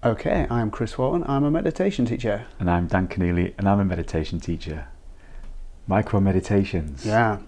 Okay, I'm Chris Walton, I'm a meditation teacher. And I'm Dan Conneely, and I'm a meditation teacher. Micro meditations. Yeah.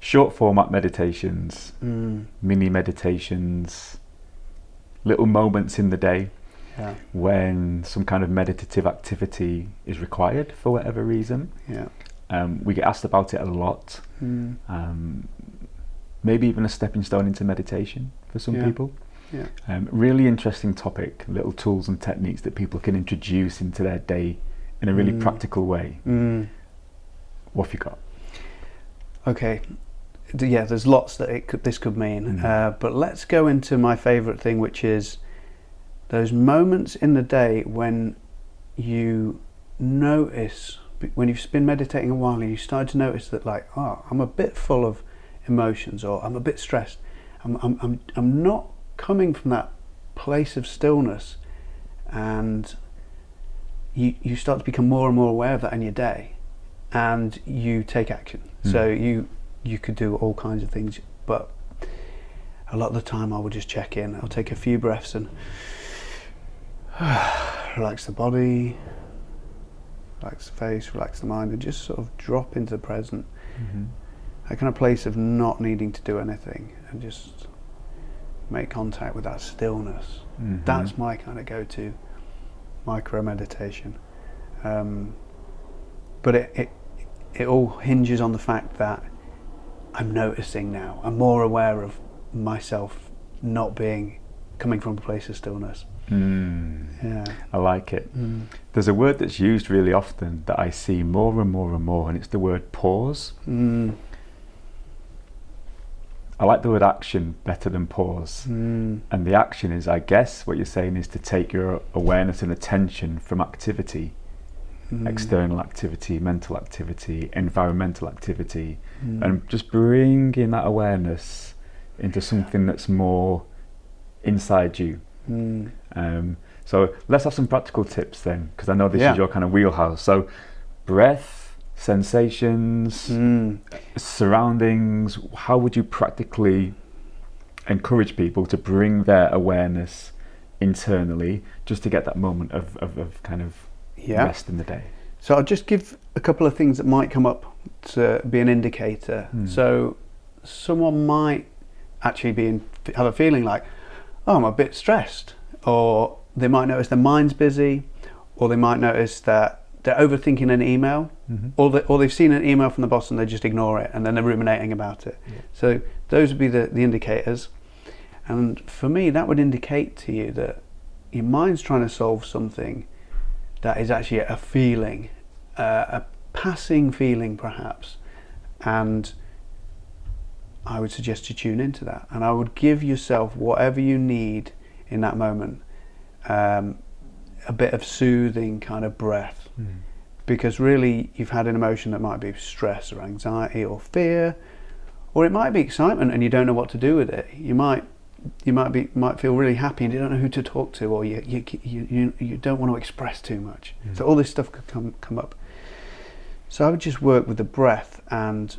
Short format meditations, mini meditations, little moments in the day when some kind of meditative activity is required for whatever reason. Yeah. We get asked about it a lot. Maybe even a stepping stone into meditation for some people. Yeah. Really interesting topic, little tools and techniques that people can introduce into their day in a really practical way. What have you got? Okay. Yeah, there's lots that this could mean, but let's go into my favourite thing, which is those moments in the day when you notice, when you've been meditating a while and you start to notice that, like, oh, I'm a bit full of emotions, or I'm a bit stressed. I'm not coming from that place of stillness, and you start to become more and more aware of that in your day, and you take action. So you could do all kinds of things, but a lot of the time I will just check in. I'll take a few breaths and relax the body, relax the face, relax the mind, and just sort of drop into the present. That kind of place of not needing to do anything, and just make contact with that stillness. That's my kind of go-to micro meditation. But it all hinges on the fact that I'm noticing now. I'm more aware of myself not coming from a place of stillness. Yeah. I like it. There's a word that's used really often that I see more and more and more, and it's the word pause. I like the word action better than pause. And the action is, I guess, what you're saying is to take your awareness and attention from activity, external activity, mental activity, environmental activity, and just bringing that awareness into something that's more inside you. So let's have some practical tips then, because I know this is your kind of wheelhouse. So breath, sensations, surroundings, how would you practically encourage people to bring their awareness internally just to get that moment of kind of rest in the day? So I'll just give a couple of things that might come up to be an indicator. So someone might actually have a feeling like, oh, I'm a bit stressed, or they might notice their mind's busy, or they might notice that they're overthinking an email, or they've seen an email from the boss and they just ignore it, and then they're ruminating about it. So those would be the indicators. And for me, that would indicate to you that your mind's trying to solve something that is actually a feeling, a passing feeling perhaps, and I would suggest you tune into that, and I would give yourself whatever you need in that moment, a bit of soothing kind of breath, because really you've had an emotion that might be stress or anxiety or fear, or it might be excitement and you don't know what to do with it. You might feel really happy and you don't know who to talk to, or you don't want to express too much. So all this stuff could come up. So I would just work with the breath and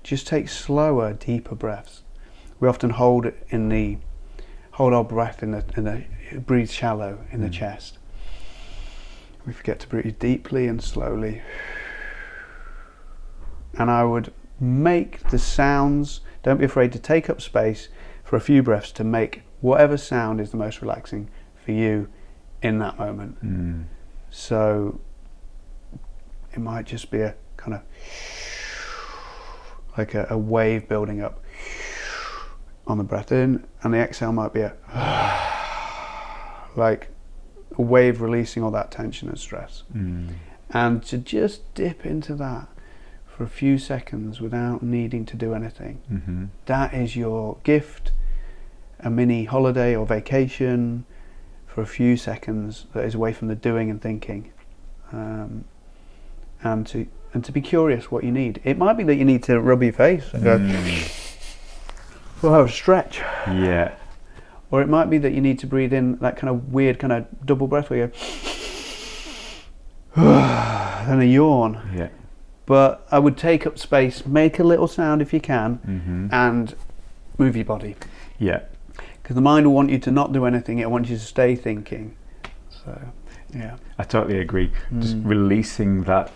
just take slower, deeper breaths. We often hold our breath in the breathe shallow in the chest. We forget to breathe deeply and slowly. And I would make the sounds, don't be afraid to take up space for a few breaths to make whatever sound is the most relaxing for you in that moment. So it might just be a kind of like a wave building up on the breath in, and the exhale might be like a wave releasing all that tension and stress. And to just dip into that for a few seconds without needing to do anything. That is your gift, a mini holiday or vacation for a few seconds that is away from the doing and thinking, and to be curious what you need. It might be that you need to rub your face and go, stretch. Yeah. Or it might be that you need to breathe in that kind of weird kind of double breath where you go, then a yawn. Yeah. But I would take up space, make a little sound if you can, and move your body. Yeah. because the mind will want you to not do anything, it wants you to stay thinking. So, yeah. I totally agree. Just releasing that,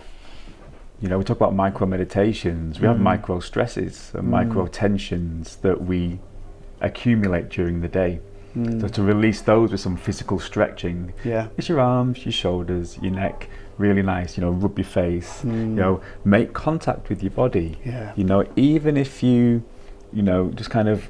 we talk about micro meditations, we have micro stresses and micro tensions that we accumulate during the day. So to release those with some physical stretching, it's your arms, your shoulders, your neck, really nice, rub your face, make contact with your body. Even if you, just kind of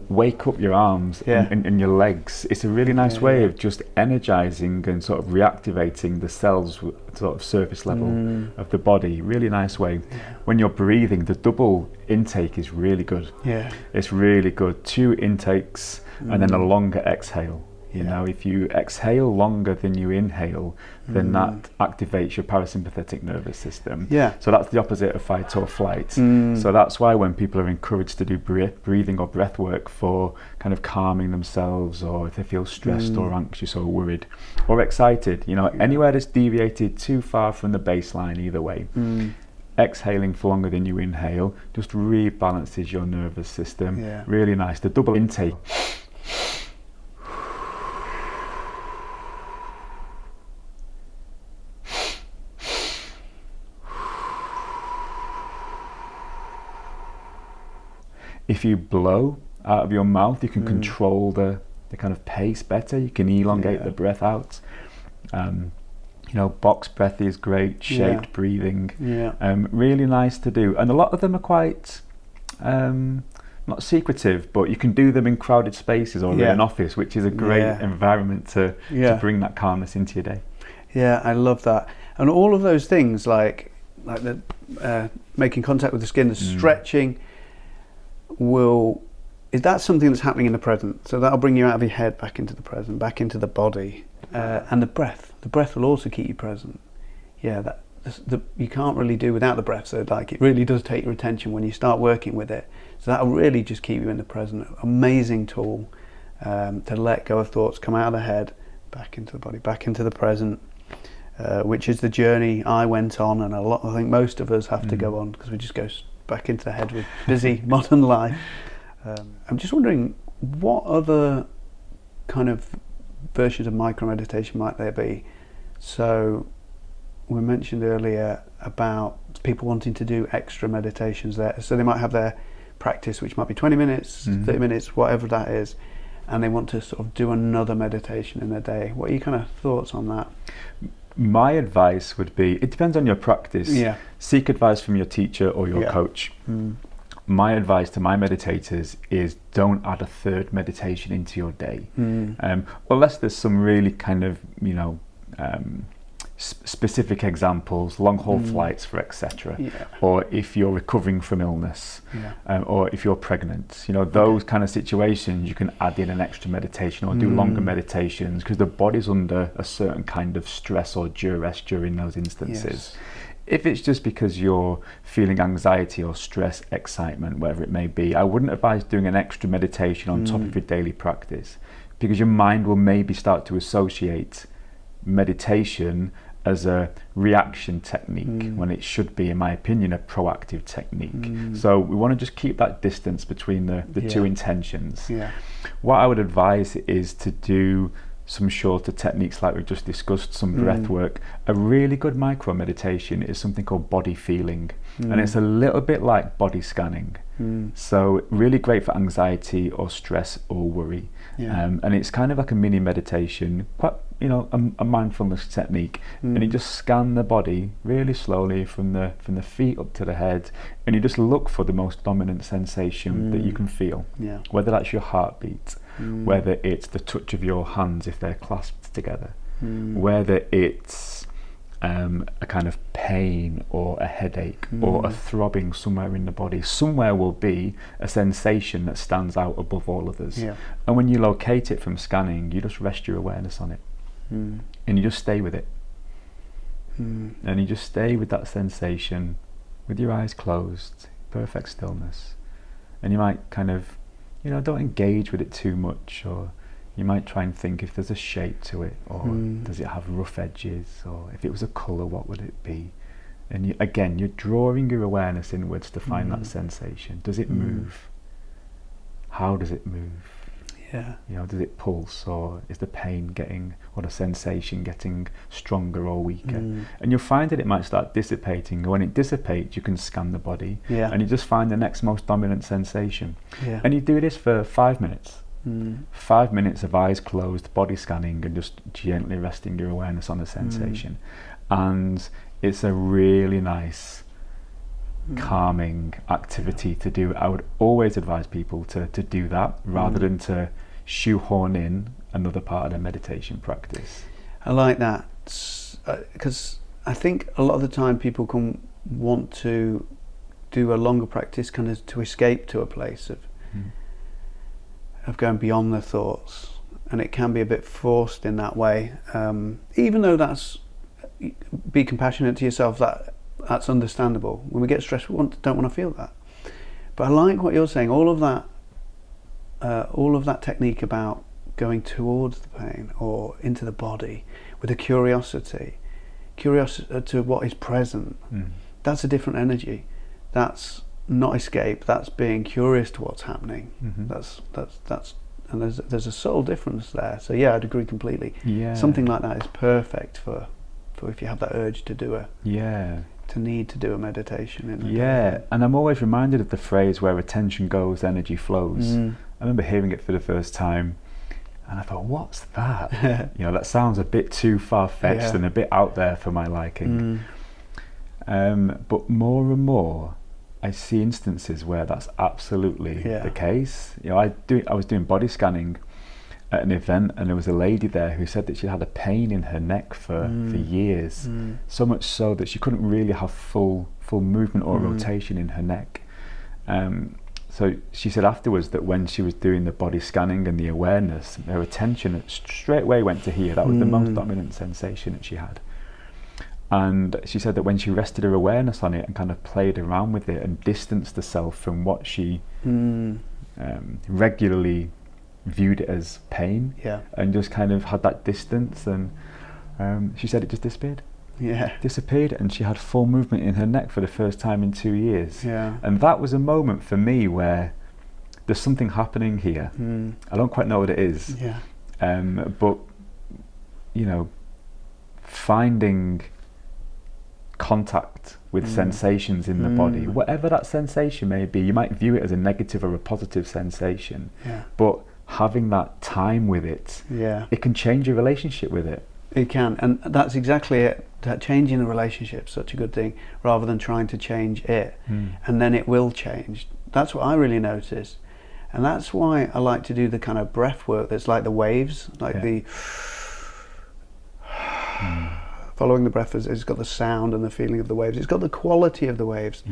wake up your arms and your legs, it's a really nice way of just energizing and sort of reactivating the cells sort of surface level of the body. Really nice way. When you're breathing, the double intake is really good. It's really good. 2 intakes and then a longer exhale. If you exhale longer than you inhale, then that activates your parasympathetic nervous system. So that's the opposite of fight or flight. So that's why when people are encouraged to do breathing or breath work for kind of calming themselves, or if they feel stressed or anxious or worried or excited, anywhere that's deviated too far from the baseline, either way, exhaling for longer than you inhale just rebalances your nervous system. Really nice. The double intake. If you blow out of your mouth, you can control the kind of pace better. You can elongate the breath out. Box breath is great, shaped breathing. Really nice to do. And a lot of them are quite, not secretive, but you can do them in crowded spaces or in an office, which is a great environment to bring that calmness into your day. Yeah, I love that. And all of those things, like the making contact with the skin, the stretching, is that something that's happening in the present? So that'll bring you out of your head back into the present, back into the body, and the breath will also keep you present. You can't really do without the breath. So it really does take your attention when you start working with it. So that'll really just keep you in the present. Amazing tool to let go of thoughts, come out of the head, back into the body, back into the present, which is the journey I went on, and I think most of us have to go on, because we just go back into the head with busy modern life. I'm just wondering, what other kind of versions of micro meditation might there be? So we mentioned earlier about people wanting to do extra meditations there, so they might have their practice, which might be 20 minutes, 30 minutes, whatever that is, and they want to sort of do another meditation in a day. What are your kind of thoughts on that? My advice would be, it depends on your practice. Seek advice from your teacher or your coach. My advice to my meditators is, don't add a third meditation into your day, unless there's some really kind of specific examples, long haul flights for etc. Or if you're recovering from illness, or if you're pregnant, those kind of situations, you can add in an extra meditation or do longer meditations, because the body's under a certain kind of stress or duress during those instances. If it's just because you're feeling anxiety or stress, excitement, whatever it may be, I wouldn't advise doing an extra meditation on top of your daily practice, because your mind will maybe start to associate meditation as a reaction technique when it should be, in my opinion, a proactive technique. So we want to just keep that distance between the two intentions. What I would advise is to do some shorter techniques like we've just discussed, some breath work. A really good micro meditation is something called body feeling, and it's a little bit like body scanning. So really great for anxiety or stress or worry. And it's kind of like a mini meditation, quite a mindfulness technique, and you just scan the body really slowly from the feet up to the head, and you just look for the most dominant sensation that you can feel, whether that's your heartbeat, whether it's the touch of your hands if they're clasped together, whether it's a kind of pain or a headache or a throbbing somewhere in the body. Somewhere will be a sensation that stands out above all others, and when you locate it from scanning, you just rest your awareness on it, and you just stay with it, and you just stay with that sensation with your eyes closed, perfect stillness. And you might kind of, don't engage with it too much, or you might try and think if there's a shape to it, or does it have rough edges, or if it was a colour, what would it be? And you're drawing your awareness inwards to find that sensation. Does it move? How does it move? Yeah. You know, does it pulse, or is the pain getting, or the sensation getting stronger or weaker? And you'll find that it might start dissipating. When it dissipates, you can scan the body, and you just find the next most dominant sensation. And you do this for 5 minutes. 5 minutes of eyes closed, body scanning, and just gently resting your awareness on the sensation. And it's a really nice calming activity to do. I would always advise people to do that rather than to shoehorn in another part of their meditation practice. I like that, because I think a lot of the time people can want to do a longer practice kind of to escape to a place of going beyond their thoughts, and it can be a bit forced in that way, even though be compassionate to yourself, that's understandable. When we get stressed, we don't want to feel that. But I like what you're saying, all of that technique about going towards the pain or into the body with a curiosity to what is present. That's a different energy. That's not escape, that's being curious to what's happening. That's and there's a subtle difference there. So yeah, I'd agree completely. Something like that is perfect for if you have that urge to do need to do a meditation in the day. And I'm always reminded of the phrase where attention goes, energy flows. I remember hearing it for the first time, and I thought, what's that? You know, that sounds a bit too far-fetched and a bit out there for my liking. But more and more I see instances where that's absolutely the case. You know, I was doing body scanning at an event, and there was a lady there who said that she had a pain in her neck for years, so much so that she couldn't really have full movement or rotation in her neck. So she said afterwards that when she was doing the body scanning and the awareness, her attention straight away went to here. That was the most dominant sensation that she had. And she said that when she rested her awareness on it and kind of played around with it and distanced herself from what she regularly viewed it as pain, and just kind of had that distance, and she said it just disappeared, and she had full movement in her neck for the first time in 2 years. And that was a moment for me where there's something happening here. I don't quite know what it is, but you know, finding contact with sensations in the body, whatever that sensation may be. You might view it as a negative or a positive sensation, but having that time with it, it can change your relationship with it. It can, and that's exactly it. That changing the relationship is such a good thing, rather than trying to change it, and then it will change. That's what I really noticed, and that's why I like to do the kind of breath work that's like the waves, like the following the breath. It's got the sound and the feeling of the waves. It's got the quality of the waves,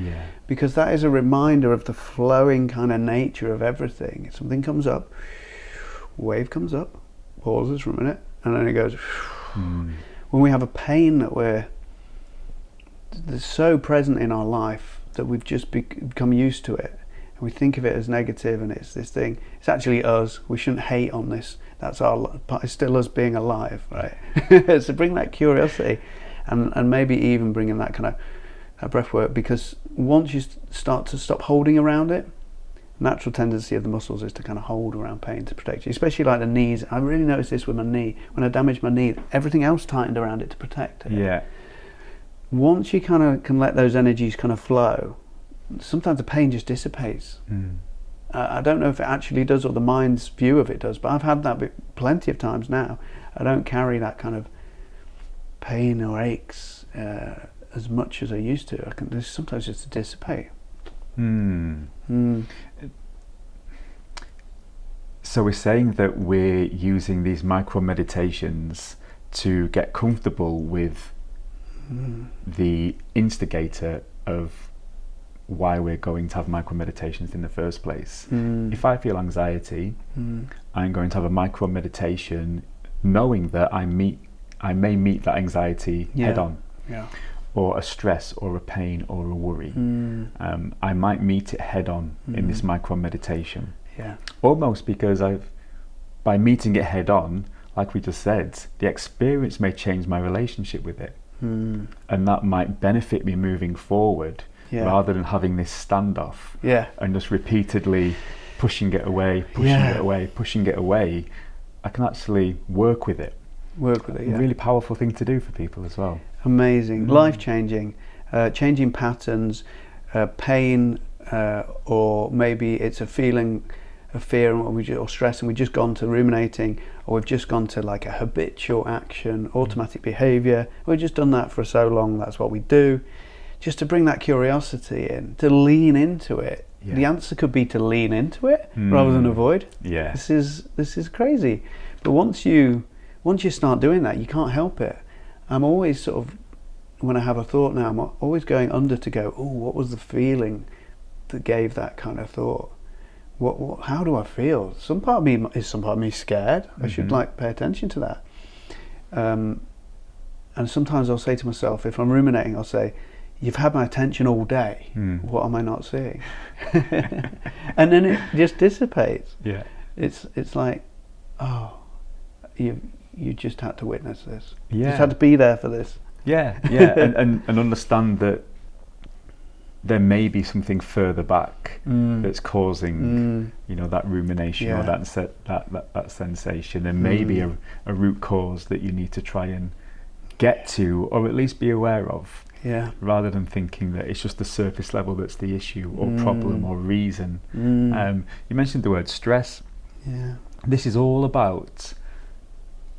because that is a reminder of the flowing kind of nature of everything. If something comes up, wave comes up, pauses for a minute, and then it goes. When we have a pain that's so present in our life that we've just become used to it, and we think of it as negative, and it's this thing, it's actually us. We shouldn't hate on this. That's it's still us being alive, right? So bring that curiosity, and maybe even bring in that kind of breath work, because once you start to stop holding around it, natural tendency of the muscles is to kind of hold around pain to protect you, especially like the knees. I really noticed this with my knee. When I damaged my knee, everything else tightened around it to protect it. Once you kind of can let those energies kind of flow, sometimes the pain just dissipates. I don't know if it actually does, or the mind's view of it does, but I've had that plenty of times now. I don't carry that kind of pain or aches as much as I used to. Sometimes just to dissipate. So we're saying that we're using these micro meditations to get comfortable with the instigator of why we're going to have micro meditations in the first place. If I feel anxiety, I'm going to have a micro meditation knowing that I may meet that anxiety head on. Or a stress or a pain or a worry. I might meet it head on in this micro meditation. Almost because by meeting it head on, like we just said, the experience may change my relationship with it. And that might benefit me moving forward, rather than having this standoff and just repeatedly pushing it away, pushing it away, I can actually work with it. Yeah. Really powerful thing to do for people as well. Amazing, life-changing, changing patterns, pain, or maybe it's a feeling of fear or stress, and we've just gone to ruminating, or we've just gone to like a habitual action, automatic behaviour. We've just done that for so long, that's what we do. Just to bring that curiosity in, to lean into it. Yeah. The answer could be to lean into it rather than avoid. Yeah. This is crazy. But once you start doing that, you can't help it. I'm always sort of, when I have a thought now, I'm always going under to go, oh, what was the feeling that gave that kind of thought? What how do I feel? Some part of me scared. I should pay attention to that. And sometimes I'll say to myself, if I'm ruminating, I'll say, you've had my attention all day. What am I not seeing? And then it just dissipates. Yeah. It's like, oh, you just had to witness this. Yeah. You just had to be there for this. Yeah. and understand that there may be something further back that's causing that rumination or that sensation. There may be a root cause that you need to try and get to, or at least be aware of. Yeah. Rather than thinking that it's just the surface level that's the issue or problem or reason. You mentioned the word stress. Yeah. This is all about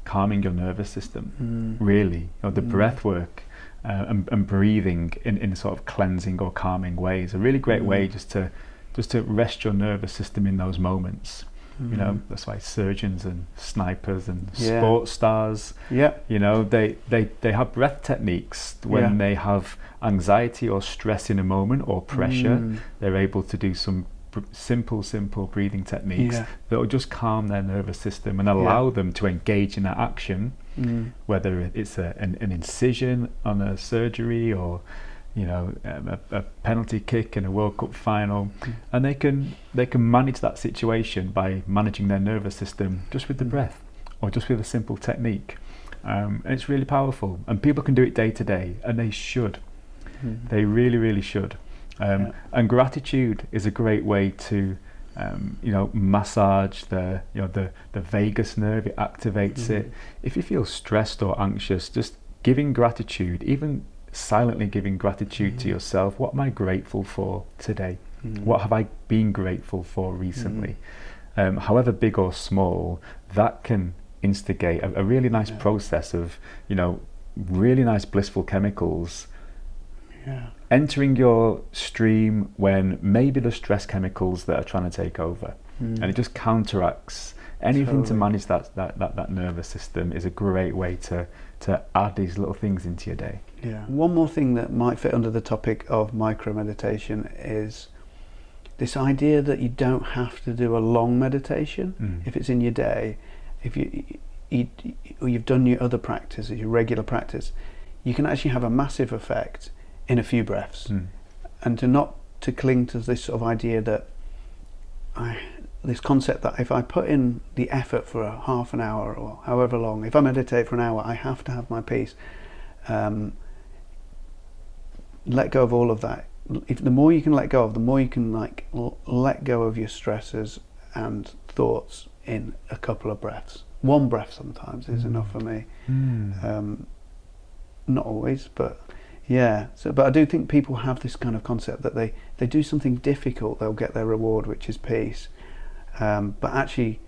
calming your nervous system, really. The breath work and breathing in sort of cleansing or calming ways. A really great way just to rest your nervous system in those moments. That's why surgeons and snipers and sports stars, they have breath techniques when they have anxiety or stress in a moment or pressure. They're able to do some simple breathing techniques that will just calm their nervous system and allow them to engage in that action, whether it's an incision on a surgery or a penalty kick in a World Cup final, and they can manage that situation by managing their nervous system just with the breath or just with a simple technique, and it's really powerful, and people can do it day to day, and they should. They really should. And gratitude is a great way to massage the vagus nerve. It activates it. If you feel stressed or anxious, just giving gratitude, even silently giving gratitude to yourself. What am I grateful for today? What have I been grateful for recently? However big or small, that can instigate a really nice process of really nice blissful chemicals entering your stream when maybe the stress chemicals that are trying to take over, and it just counteracts anything to manage that nervous system. Is a great way to add these little things into your day. One more thing that might fit under the topic of micro meditation is this idea that you don't have to do a long meditation if it's in your day. If you've done your other practices, your regular practice, you can actually have a massive effect in a few breaths, and not to cling to this sort of idea that this concept that if I put in the effort for a half an hour or however long, if I meditate for an hour, I have to have my peace. Let go of all of that. The more you can let go of, the more you can let go of your stresses and thoughts in a couple of breaths. One breath sometimes is enough for me. Not always, but but I do think people have this kind of concept that they do something difficult, they'll get their reward, which is peace. But actually,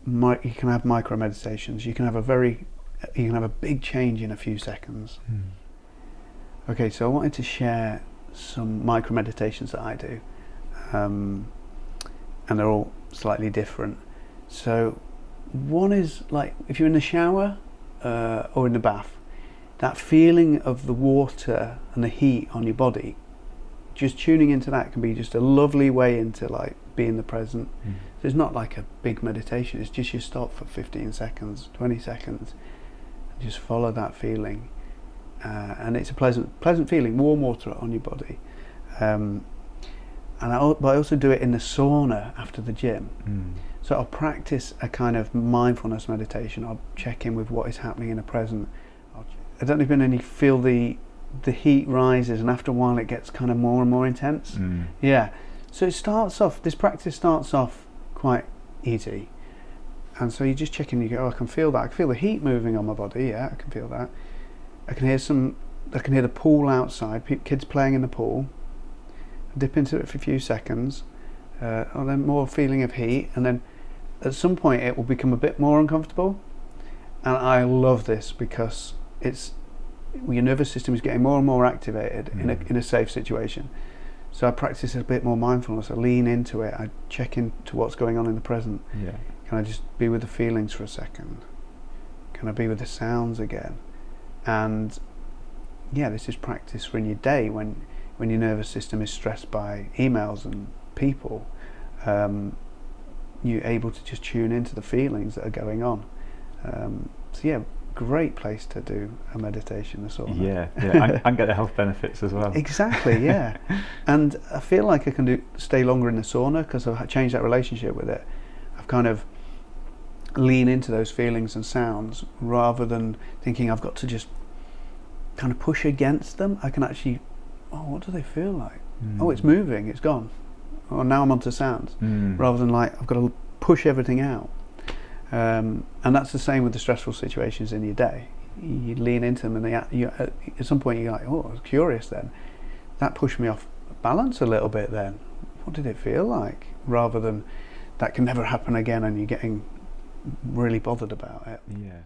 you can have micro meditations. You can have a big change in a few seconds. Okay, so I wanted to share some micro meditations that I do, and they're all slightly different. So one is like if you're in the shower or in the bath, that feeling of the water and the heat on your body, just tuning into that can be just a lovely way into being the present. So it's not like a big meditation, it's just you stop for 15 seconds, 20 seconds, and just follow that feeling. And it's a pleasant feeling, warm water on your body. But I also do it in the sauna after the gym. So I'll practice a kind of mindfulness meditation. I'll check in with what is happening in the present. I don't even feel the heat rises, and after a while it gets kind of more and more intense. So this practice starts off quite easy. And so you just check in, you go, oh, I can feel that. I can feel the heat moving on my body. Yeah, I can feel that. I can hear the pool outside, kids playing in the pool. I dip into it for a few seconds. And then more feeling of heat. And then at some point it will become a bit more uncomfortable. And I love this because your nervous system is getting more and more activated in a safe situation. So I practice a bit more mindfulness. I lean into it. I check into what's going on in the present. Yeah. Can I just be with the feelings for a second? Can I be with the sounds again? And yeah, this is practice for in your day when your nervous system is stressed by emails and people. You're able to just tune into the feelings that are going on. So yeah, great place to do a meditation, the sauna. Yeah, and get the health benefits as well. Exactly, yeah. And I feel like I can stay longer in the sauna because I've changed that relationship with it. I've kind of lean into those feelings and sounds rather than thinking I've got to just kind of push against them. I can actually, what do they feel like? Oh, it's moving, it's gone. Oh, now I'm onto sounds. Rather than like I've got to push everything out. And that's the same with the stressful situations in your day. You lean into them and at some point you're like, oh, I was curious then. That pushed me off balance a little bit then. What did it feel like? Rather than that can never happen again and you're getting really bothered about it. Yeah.